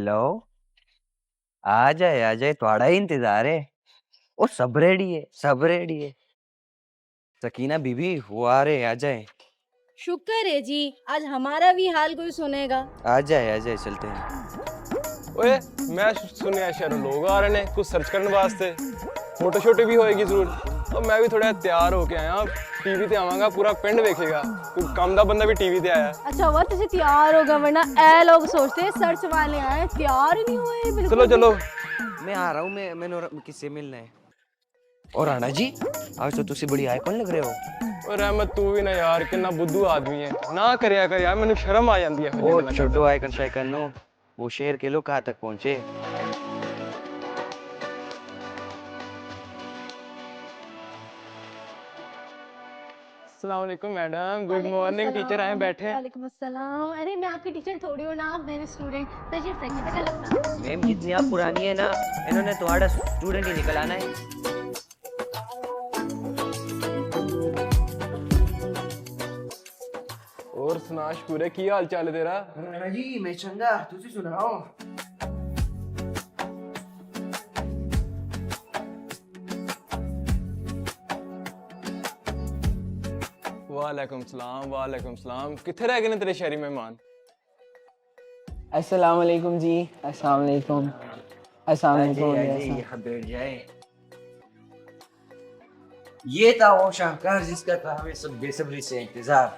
Hello. आ जाए थोड़ा ही इंतजार है। ओ सब रेडी है, सब रेडी है। सकीना बीबी वो आ रहे, आ जाए। शुक्र है जी, आज हमारा भी हाल कोई सुनेगा। आ जाए चलते हैं। ओए मैं सुनिया शहरों लोग आ रहे हैं कुछ सर्च करने वास्ते, फोटो शोटो भी होएगी जरूर। तो मैं भी थोड़ा तैयार होके आया, टीवी ते आवांगा, पूरा पिंड देखेगा, कोई काम दा बंदा भी टीवी ते आया। अच्छा हुआ तुझे तैयार होगा, वरना ए लोग सोचते हैं सर्च वाले आए, तैयार ही नहीं हुए बिल्कुल। चलो चलो मैं आ रहा हूँ, मैंने किससे मिलना है। और राणा जी आज तो तुसी बड़ी आइकॉन लग रहे हो। और रहमत तू भी ना यार, कितना बुद्धू आदमी है ना, करया कर यार, मैंने शर्म आ जाती है। ओ छोटो आइकॉन शाइकॉन नो, वो शेर के लोग कहाँ तक पहुंचे। अस्सलाम वालेकुम मैडम, गुड मॉर्निंग। टीचर आए बैठे। वालेकुम अस्सलाम। अरे मैं आपकी टीचर थोड़ी हूँ ना, आप मेरे स्टूडेंट। तशरीफ रखिए, बेटा लगना। मैम जितनी आप पुरानी है ना, इन्होंने तुम्हारा स्टूडेंट ही निकल आना है। और सुना शकूर, की हाल चाल है तेरा? राणा जी मैं चंगा, तुसी सुनाओ। वालेकुम सलाम। किथे रह गए ने तेरे शहरी मेहमान? अस्सलाम वालेकुम जी। अस्सलाम वालेकुम। अस्सलाम वालेकुम। यहाँ बैठ जाए। ये था वो शाहकार जिसका था हमें सब बेसब्री से इंतजार।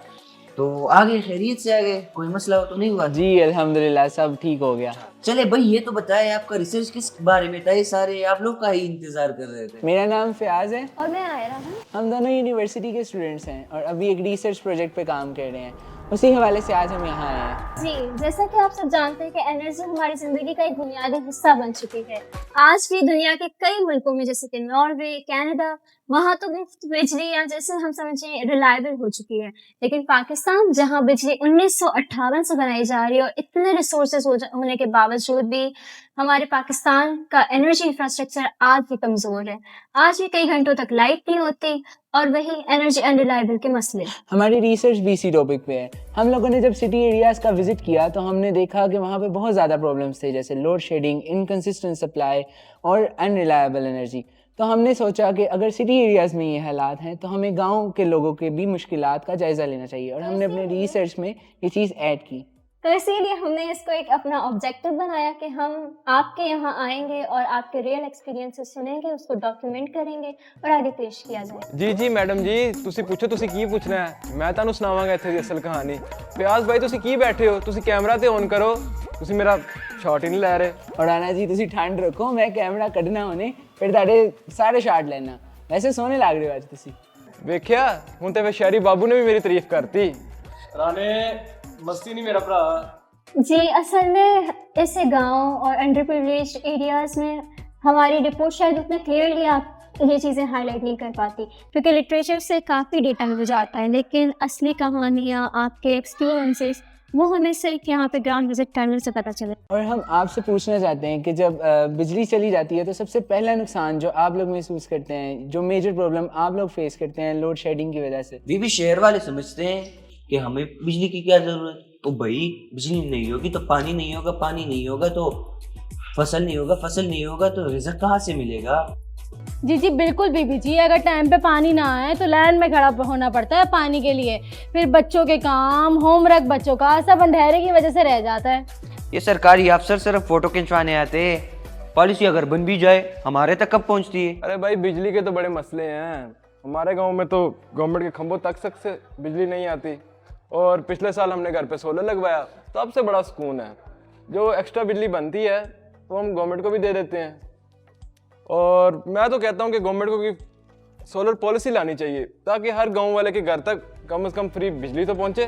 तो आगे खैरियत से आगे कोई मसला तो नहीं हुआ? जी अल्हम्दुलिल्लाह सब ठीक हो गया। चले भाई ये तो बताए आपका रिसर्च किस बारे में था? ये सारे आप लोग का ही इंतजार कर रहे थे। मेरा नाम फयाज है और मैं आयरा हूँ। हम दोनों यूनिवर्सिटी के स्टूडेंट्स हैं और अभी एक रिसर्च प्रोजेक्ट पे काम कर रहे हैं, उसी हवाले से आज हम यहाँ आए हैं। जी, जैसा कि आप सब जानते हैं कि एनर्जी हमारी जिंदगी का एक बुनियादी हिस्सा बन चुकी है। आज भी दुनिया के कई मुल्कों में जैसे कि नॉर्वे, कनाडा, वहाँ तो मुफ्त बिजली या जैसे हम समझें रिलायबल हो चुकी है। लेकिन पाकिस्तान जहाँ बिजली 1958 से बनाई जा रही है और इतने रिसोर्सेज होने के बावजूद भी हमारे पाकिस्तान का एनर्जी इंफ्रास्ट्रक्चर आज भी कमज़ोर है। आज भी कई घंटों तक लाइट नहीं होती और वही एनर्जी अनरिलायबल के मसले। हमारी रिसर्च भी इसी टॉपिक पे है। हम लोगों ने जब सिटी एरियाज़ का विजिट किया तो हमने देखा कि वहाँ पे बहुत ज़्यादा प्रॉब्लम्स थे, जैसे लोड शेडिंग, इनकंसिस्टेंट सप्लाई और अनरिलायबल एनर्जी। तो हमने सोचा कि अगर सिटी एरियाज़ में ये हालात हैं तो हमें गाँव के लोगों के भी मुश्किलात का जायज़ा लेना चाहिए और हमने अपने रिसर्च में ये चीज़ ऐड की। तो इसीलिए हमने इसको एक अपना ऑब्जेक्टिव बनाया कि हम आपके यहाँ आएंगे और आपके रियल एक्सपीरियंसेस सुनेंगे, उसको डॉक्यूमेंट करेंगे और आगे पेश किया जाए। जी जी मैडम जी, तुसी पूछो, तुसी की पूछना है, मैं तानू सुनावांगा इत्थे दी असल कहानी। फयाज भाई तुसी की बैठे हो, तुसी कैमरा ते ऑन करो, तुसी मेरा शॉट ही नहीं लै रहे। और राणा जी तुसी ठंड रखो, मैं कैमरा कढ़ना होने फिर ताड़े सारे शॉट लेना। वैसे सोने लग रहे हो आज तुसी। वेख्या हुण ते शहरी बाबू ने भी मेरी तारीफ करती। राणे मस्ती नहीं मेरा भरा। जी, असल में ऐसे गांव और अंडर प्रिविलेज्ड एरियाज़ में हमारी रिपोर्ट शायद उतना क्लियरली आप ये चीज़ें हाईलाइट नहीं कर पाती, क्योंकि लिटरेचर से काफ़ी डेटा मिल जाता है, लेकिन असली कहानियाँ, आपके एक्सपीरियंसेस वो हमें सिर्फ यहाँ पे ग्राउंड विजिट करने से पता चले। और हम आपसे पूछना चाहते हैं कि जब बिजली चली जाती है तो सबसे पहला नुकसान जो आप लोग महसूस करते हैं, जो मेजर प्रॉब्लम आप लोग फेस करते हैं लोड शेडिंग की वजह से? भी शहर वाले समझते हैं कि हमें बिजली की क्या जरूरत। तो भाई बिजली नहीं होगी तो पानी नहीं होगा, पानी नहीं होगा तो फसल नहीं होगा, फसल नहीं होगा तो रिज़्क कहाँ से मिलेगा? जी जी बिल्कुल बीबी जी, अगर टाइम पे पानी ना आए तो लाइन में खड़ा होना पड़ता है पानी के लिए। फिर बच्चों के काम, होमवर्क बच्चों का सब अंधेरे की वजह से रह जाता है। ये सरकारी अफसर सिर्फ फोटो खिंचवाने आते हैं, पॉलिसी अगर बन भी जाए हमारे तक कब पहुंचती है? अरे भाई बिजली के तो बड़े मसले हैं। हमारे गांव में तो गवर्नमेंट के खंभों तक से बिजली नहीं आती, और पिछले साल हमने घर पे सोलर लगवाया, तो अब से बड़ा सुकून है। जो एक्स्ट्रा बिजली बनती है वो हम गवर्नमेंट को भी दे देते हैं। और मैं तो कहता हूँ कि गवर्नमेंट को भी सोलर पॉलिसी लानी चाहिए ताकि हर गांव वाले के घर तक कम से कम फ्री बिजली तो पहुंचे।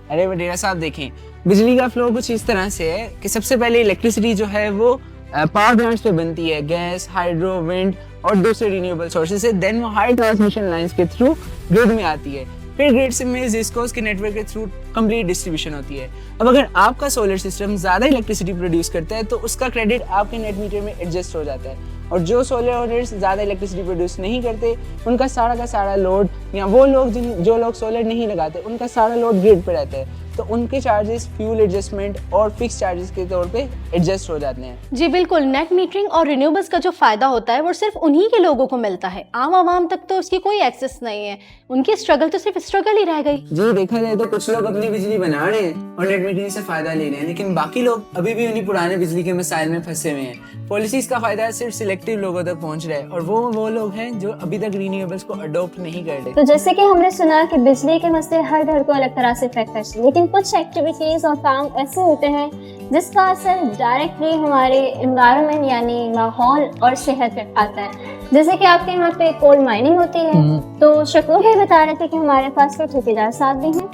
अरे वडेरा साहब देखें, बिजली का फ्लो कुछ इस तरह से है कि सबसे पहले इलेक्ट्रिसिटी जो है वो पावर प्लांट्स पे बनती है, गैस, हाइड्रो, विंड और दूसरे रिन्यूएबल सोर्सेज से। देन वो हाई ट्रांसमिशन लाइंस के थ्रू ग्रिड में आती है, फिर ग्रिड से में जिसकोस के नेटवर्क के थ्रू कंप्लीट डिस्ट्रीब्यूशन होती है। अब अगर आपका सोलर सिस्टम ज़्यादा इलेक्ट्रिसिटी प्रोड्यूस करता है तो उसका क्रेडिट आपके नेट मीटर में एडजस्ट हो जाता है, और जो सोलर ओनर्स ज़्यादा इलेक्ट्रिसिटी प्रोड्यूस नहीं करते उनका सारा का सारा लोड, या वो लोग जो लोग सोलर नहीं लगाते उनका सारा लोड ग्रिड पे रहता है। तो उनके चार्जेस फ्यूल एडजस्टमेंट और फिक्स चार्जेस के तौर पे एडजस्ट हो जाते हैं। जी बिल्कुल, नेट मीटरिंग और रिन्यूएबल्स का जो फ़ायदा होता है वो सिर्फ उन्हीं के लोगों को मिलता है, आम आवाम तक तो उसकी कोई एक्सेस नहीं है। उनकी स्ट्रगल तो सिर्फ स्ट्रगल ही रह गई। जी देखा जाए तो कुछ लोग अपनी बिजली बना रहे हैं और नेट मीटरिंग से फायदा ले रहे हैं, लेकिन बाकी लोग अभी भी उन्हीं पुराने बिजली के मसाइल में फंसे हुए हैं। पॉलिसीज का फायदा सिर्फ सिलेक्टिव लोगों तक पहुंच रहा है और वो लोग हैं जो अभी तक रिन्यूएबल्स को अडॉप्ट नहीं कर रहे। तो जैसे कि हमने सुना कि बिजली के मसले हर घर को अलग तरह से इफेक्ट करते हैं, लेकिन कुछ एक्टिविटीज और काम ऐसे होते हैं जिसका असर डायरेक्टली हमारे एनवायरनमेंट यानी माहौल और सेहत पे आता है। जैसे कि आपके यहाँ पे कोल माइनिंग होती है, तो शकूर भाई बता रहे थे कि हमारे पास कोई ठेकेदार साहब भी हैं।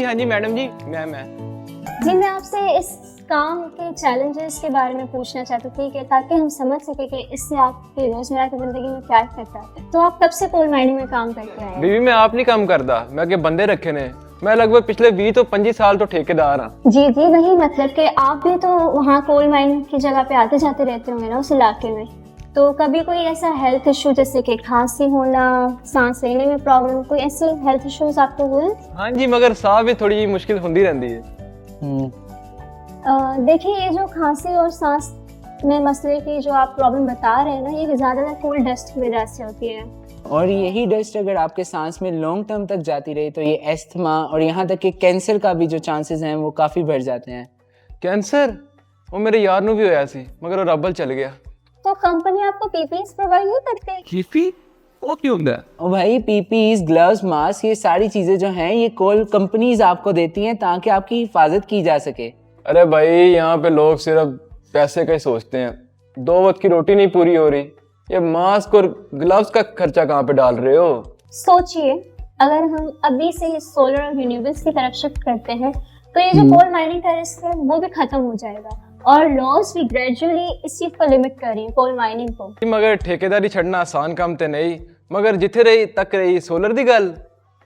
हाँ जी मैडम जी, मैं जी मैं आपसे इस काम के चैलेंजेस के बारे में पूछना चाहती थी कि ताकि हम समझ सके कि इससे आपकी रोजमर्रा की जिंदगी में क्या इफेक्ट आता है। तो आप कब से कोल माइनिंग में काम करते हैं? बीवी मैं आप नहीं काम करता, मैं आगे बंदे रखे ने। मैं लगभग पिछले 20 तो 25 साल तो ठेकेदार हाँ। जी वही मतलब कि आप भी तो वहाँ कोल माइनिंग की जगह पे आते जाते रहते होंगे ना उस इलाके में। तो कभी कोई ऐसा हेल्थ इशू जैसे कि खांसी होना, सांस लेने में प्रॉब्लम, कोई ऐसे हेल्थ इश्यूज आपको हुए? हाँ जी, मगर साह भी थोड़ी मुश्किल होती रहती है। देखिए ये जो खांसी और सांस में मसले की जो आप प्रॉब्लम बता रहे हैं ना, ये ज़्यादातर कोल्ड डस्ट की वजह से होती है। और यही डस्ट अगर आपके सांस में लॉन्ग टर्म तक जाती रही तो ये एस्थमा और यहाँ तक कि कैंसर का भी जो चांसेस हैं वो काफ़ी बढ़ जाते हैं। कैंसर वो मेरे यार नू भी होया सी, मगर वो रबल चल गया। तो कंपनी आपको पीपीएस प्रोवाइड नहीं करती? कीफी वो क्यों होता है? और भाई पीपीज, ग्लव्स, मास्क, ये सारी चीज़ें जो हैं ये कोल कंपनीज आपको देती हैं ताकि आपकी हिफाजत की जा सके। अरे भाई यहाँ पे लोग सिर्फ पैसे का ही सोचते हैं, 2 वक्त की रोटी नहीं पूरी हो रही, ये मास्क और ग्लव्स का खर्चा कहाँ पे डाल रहे हो? सोचिए अगर हम अभी से ही सोलर और रिन्यूएबल्स की तरफ शिफ्ट करते हैं तो ये जो कोल माइनिंग का रिस्क है वो भी खत्म हो जाएगा और लॉज भी ग्रेजुअली इस चीज को लिमिट कर रही है कोल माइनिंग को। मगर ठेकेदारी छड़ना आसान काम ते नहीं, मगर जिथे रही तक रही सोलर दी गल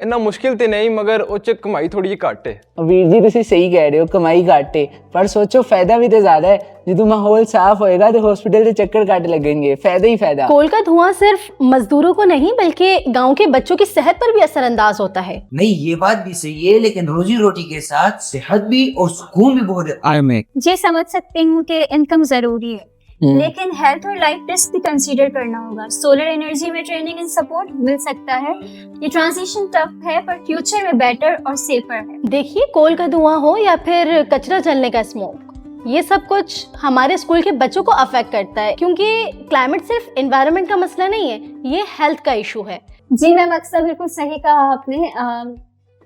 इन्ना मुश्किल ते नहीं, मगर उच कमाई थोड़ी जी घट है। वीर जी तुसी सही कह रहे हो, कमाई घट है, पर सोचो फायदा भी तो ज्यादा है। जो माहौल साफ होएगा तो हॉस्पिटल से चक्कर काट लगेंगे, फायदा ही फायदा। कोल का धुआं सिर्फ मजदूरों को नहीं बल्कि गांव के बच्चों की सेहत पर भी असरअंदाज होता है। नहीं ये बात भी सही है, लेकिन रोजी रोटी के साथ सेहत भी और सुकून भी बहुत है। जी समझ सकती हूँ कि इनकम जरूरी है, लेकिन हेल्थ और लाइफ रिस्क भी कंसीडर करना होगा। सोलर एनर्जी में ट्रेनिंग एंड सपोर्ट मिल सकता है। ये ट्रांजिशन टफ है पर फ्यूचर में बेटर और सेफर है। देखिए कोल का धुआं हो या फिर कचरा जलने का स्मोक, ये सब कुछ हमारे स्कूल के बच्चों को अफेक्ट करता है, क्योंकि क्लाइमेट सिर्फ एनवायरनमेंट का मसला नहीं है, ये हेल्थ का इशू है। जी मैम अक्सर बिल्कुल सही कहा आपने।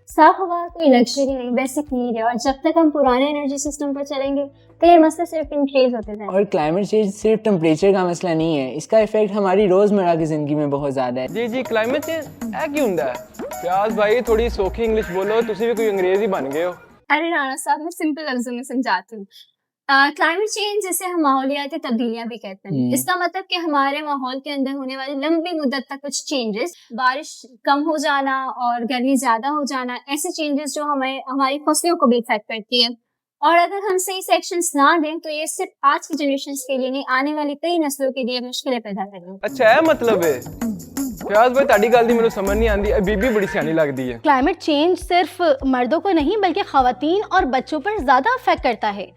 साफ हवा कोई लग्जरी नहीं, बेसिक नीड है, और जब तक हम पुराने एनर्जी सिस्टम पर चलेंगे तो ये मसले सिर्फ इंक्रीज होते जाएंगे। और क्लाइमेट चेंज सिर्फ टेम्परेचर का मसला नहीं है, इसका इफेक्ट हमारी रोजमर्रा की जिंदगी में बहुत ज्यादा है। जी क्लाइमेट चेंज है क्यों होता है? प्याज भाई थोड़ी सौखी इंग्लिश बोलो, तुसी भी कोई अंग्रेज ही बन गए हो। अरे राणा साहब मैं सिंपल लफ्जों में समझाती हूँ। क्लाइमेट चेंज जिसे हम माहौलियाती तब्दीलियां भी कहते हैं, इसका मतलब कि हमारे माहौल के अंदर होने वाली लंबी मुद्दत तक कुछ चेंजेस, बारिश कम हो जाना और गर्मी ज्यादा हो जाना, ऐसे चेंजेस जो हमें हमारी फसलों को भी इफेक्ट करती है। और अगर हम सही सेक्शंस ना दें तो ये सिर्फ आज की जनरेशन के लिए नहीं, आने वाली कई नस्लों के लिए मुश्किलें पैदा करेंगे। अच्छा है मतलब है प्याज भाई ताड़ी गल दी मेनू समझ नहीं आंदी, बीबी बड़ी सियानी लगदी है। क्लाइमेट चेंज सिर्फ मर्दों को नहीं बल्कि खवातीन और बच्चों पर ज्यादा अफेक्ट करता है।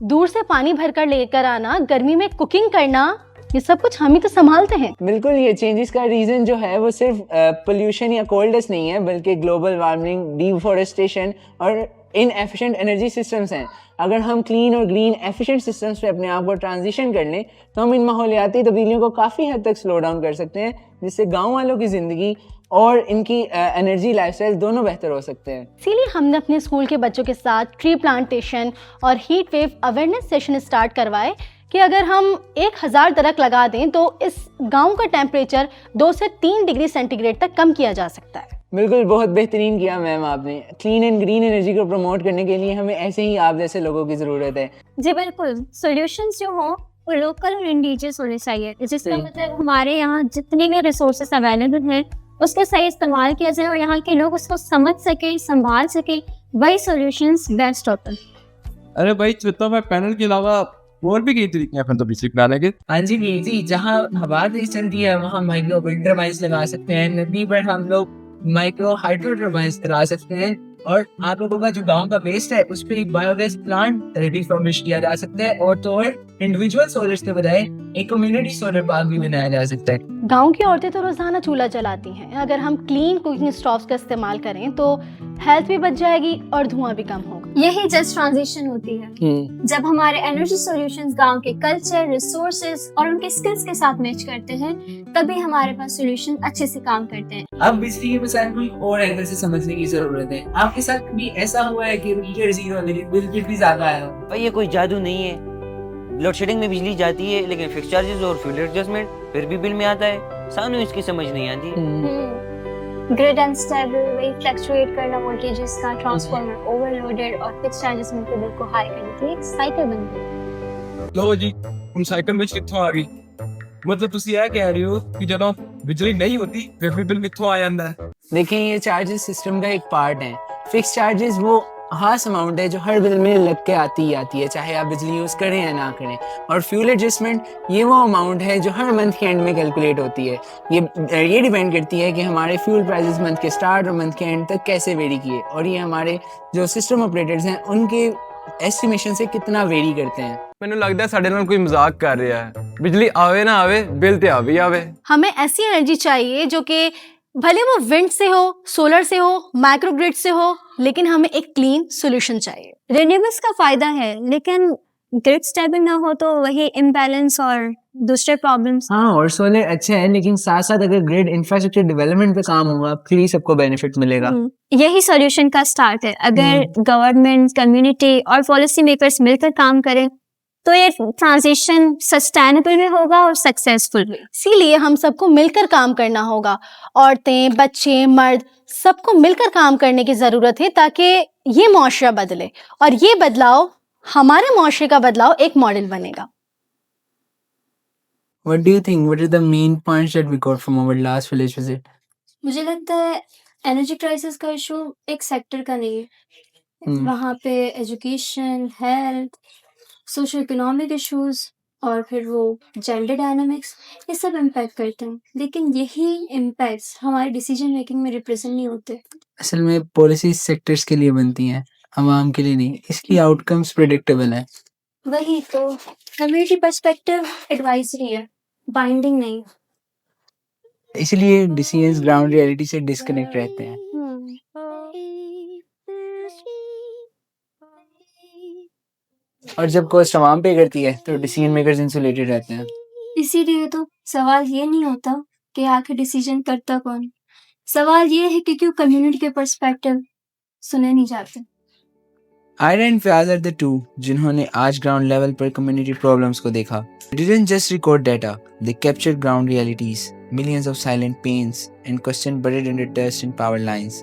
दूर से पानी भरकर लेकर आना, गर्मी में कुकिंग करना, ये सब कुछ हम ही तो संभालते हैं। बिल्कुल, ये चेंजेस का रीजन जो है वो सिर्फ पोल्यूशन या कोल्डनेस नहीं है, बल्कि ग्लोबल वार्मिंग, डिफॉरेस्टेशन और इनएफिशिएंट एनर्जी सिस्टम्स हैं। अगर हम क्लीन और ग्रीन एफिशिएंट सिस्टम्स पे अपने आप को ट्रांजिशन कर लें तो हम इन माहौलियाती तब्दीलियों को काफ़ी हद तक स्लो डाउन कर सकते हैं, जिससे गांव वालों की ज़िंदगी और इनकी एनर्जी लाइफस्टाइल दोनों बेहतर हो सकते हैं। इसीलिए हमने अपने स्कूल के बच्चों के साथ ट्री प्लांटेशन और heat wave awareness session start करवाए कि अगर हम 1000 दरख्त लगा दें तो इस गांव का टेम्परेचर 2 से 3 डिग्री सेंटीग्रेड तक कम किया जा सकता है। बिल्कुल, बहुत बेहतरीन किया मैम आपने। क्लीन एंड ग्रीन एनर्जी को प्रमोट करने के लिए हमें ऐसे ही आप जैसे लोगों की ज़रूरत है। जी बिल्कुल, सॉल्यूशंस जो हो वो लोकल और इंडिजियस होने चाहिए, जिसका मतलब हमारे यहाँ जितने भी रिसोर्सेस अवेलेबल हैं उसका सही इस्तेमाल किया जाए और यहाँ के लोग उसको समझ सके, संभाल सके, वही सॉल्यूशंस बेस्ट होते हैं। अरे भाई तो मैं पैनल के अलावा और भी कई तरीके हैं तो बिजली बनाने के। हाँ जी वीर जी, जहाँ हवा तेज चलती है वहाँ माइक्रो विंड टर्बाइन्स लगा सकते हैं। नदी पर हम लोग माइक्रो हाइड्रो टर्बाइन्स लगा सकते हैं और आप लोगों का जो गांव का वेस्ट है उस पे एक biogas plant ready from which किया जा सकता है, और तो और इंडिविजुअल सोलर के बजाय एक कम्युनिटी सोलर पार्क भी बनाया जा सकता है। गांव की औरतें तो रोजाना चूल्हा जलाती हैं। अगर हम क्लीन कुकिंग स्टोव्स का इस्तेमाल करें तो हेल्थ भी बच जाएगी और धुआं भी कम होगा। यही जस्ट ट्रांजिशन होती है, जब हमारे एनर्जी सॉल्यूशंस गांव के कल्चर, रिसोर्सेज और उनके स्किल्स के साथ मैच करते हैं, तभी हमारे पास सॉल्यूशन अच्छे से काम करते हैं। अब बिजली के मसाइल को एक और एंगल से समझने की जरूरत है। आपके साथ कभी ऐसा हुआ है कि मीटर जीरो लेकिन बिल भी ज्यादा आया हो? भाई ये कोई जादू नहीं है। लोड शेडिंग में बिजली जाती है लेकिन फिक्स चार्जेस और फ्यूल एडजस्टमेंट फिर भी बिल में आता है। सानू इसकी समझ नहीं आती। ग्रिड अनस्टेबल, वही फ्लक्चुएट करना वोल्टेजेस का, ट्रांसफार्मर ओवरलोडेड और फिक्स चार्जेस मिलकर बिल को हाई करने की एक साइकिल बन गई। लो जी हम साइकिल में कित्थों आ गई? मतलब ਤੁਸੀਂ ਇਹ ਕਹਿ ਰਹੇ ਹੋ ਕਿ ਜਦੋਂ ਬਿਜਲੀ नहीं होती फिर भी बिल कित्थों आ जाता है? देखिए ये चार्जेस सिस्टम का एक पार्ट है। फिक्स चार्जेस वो खास अमाउंट है जो हर बिल में लग के आती ही आती है, चाहे आप बिजली यूज करें या ना करें। और फ्यूल एडजस्टमेंट ये वो अमाउंट है जो हर मंथ के एंड में कैलकुलेट होती है। ये डिपेंड करती है कि हमारे फ्यूल प्राइसेस मंथ के स्टार्ट और मंथ के एंड तक कैसे वेरी किए, और ये हमारे जो सिस्टम ऑपरेटर्स हैं उनके एस्टिमेशन से कितना वेरी करते हैं। ਮੈਨੂੰ ਲੱਗਦਾ ਸਾਡੇ ਨਾਲ ਕੋਈ ਮਜ਼ਾਕ ਕਰ ਰਿਹਾ ਹੈ। ਬਿਜਲੀ ਆਵੇ ਨਾ ਆਵੇ, ਬਿੱਲ ਤੇ ਆਵੇ ਹੀ ਆਵੇ। हमें ऐसी एनर्जी चाहिए जो कि भले वो विंड से हो, सोलर से हो, माइक्रोग्रिड से हो, लेकिन हमें एक क्लीन सॉल्यूशन चाहिए। रिन्यूएबल्स का फायदा है, लेकिन ग्रिड स्टेबल ना हो तो वही इम्बैलेंस और दूसरे प्रॉब्लम्स। हाँ, और सोलर अच्छा है लेकिन साथ साथ अगर ग्रिड इंफ्रास्ट्रक्चर डेवलपमेंट पे काम होगा फिर ही सबको बेनिफिट मिलेगा। यही सॉल्यूशन का स्टार्ट है। अगर गवर्नमेंट, कम्युनिटी और पॉलिसी मेकर्स मिलकर काम करें तो ये ट्रांजिशन सस्टेनेबल भी होगा और सक्सेसफुल भी। इसीलिए हम सबको मिलकर काम करना होगा। औरतें, बच्चे, मर्द सबको मिलकर काम करने की जरूरत है ताकि ये मुआशरा बदले, और ये बदलाव, हमारे मुआशरे का बदलाव एक मॉडल बनेगा। What do you think? What are the main points that we got from our last village visit? मुझे लगता है एनर्जी क्राइसिस का इशू एक सेक्टर का नहीं है। वहाँ पे education, health, social economic issues और फिर वो जेंडर डायनामिक्स, ये सब इम्पैक्ट करते हैं, लेकिन यही इम्पैक्ट्स हमारे डिसीजन मेकिंग में रिप्रेजेंट नहीं होते। असल में पॉलिसी सेक्टर्स के लिए बनती हैं, आवाम के लिए नहीं, इसलिए आउटकम्स प्रेडिक्टेबल हैं। वही तो, कम्युनिटी पर्सपेक्टिव एडवाइजरी है, बाइंडिंग नहीं। इसलिए डिसीजंस ग्राउंड रियलिटी से डिस्कनेक्ट रहते हैं। और जब कॉस्ट आवाम पे करती है तो डिसीजन मेकर्स इंसुलेटेड रहते हैं। इसीलिए तो सवाल ये नहीं होता कि आखिर डिसीजन करता कौन, सवाल ये है कि क्यों कम्युनिटी के पर्सपेक्टिव सुने नहीं जाते। Ayra and Fayaz are the two जिन्होंने आज ग्राउंड लेवल पर कम्युनिटी प्रॉब्लम्स को देखा। They didn't just record data, they captured ground realities, millions of silent pains and questions buried under dust and power lines.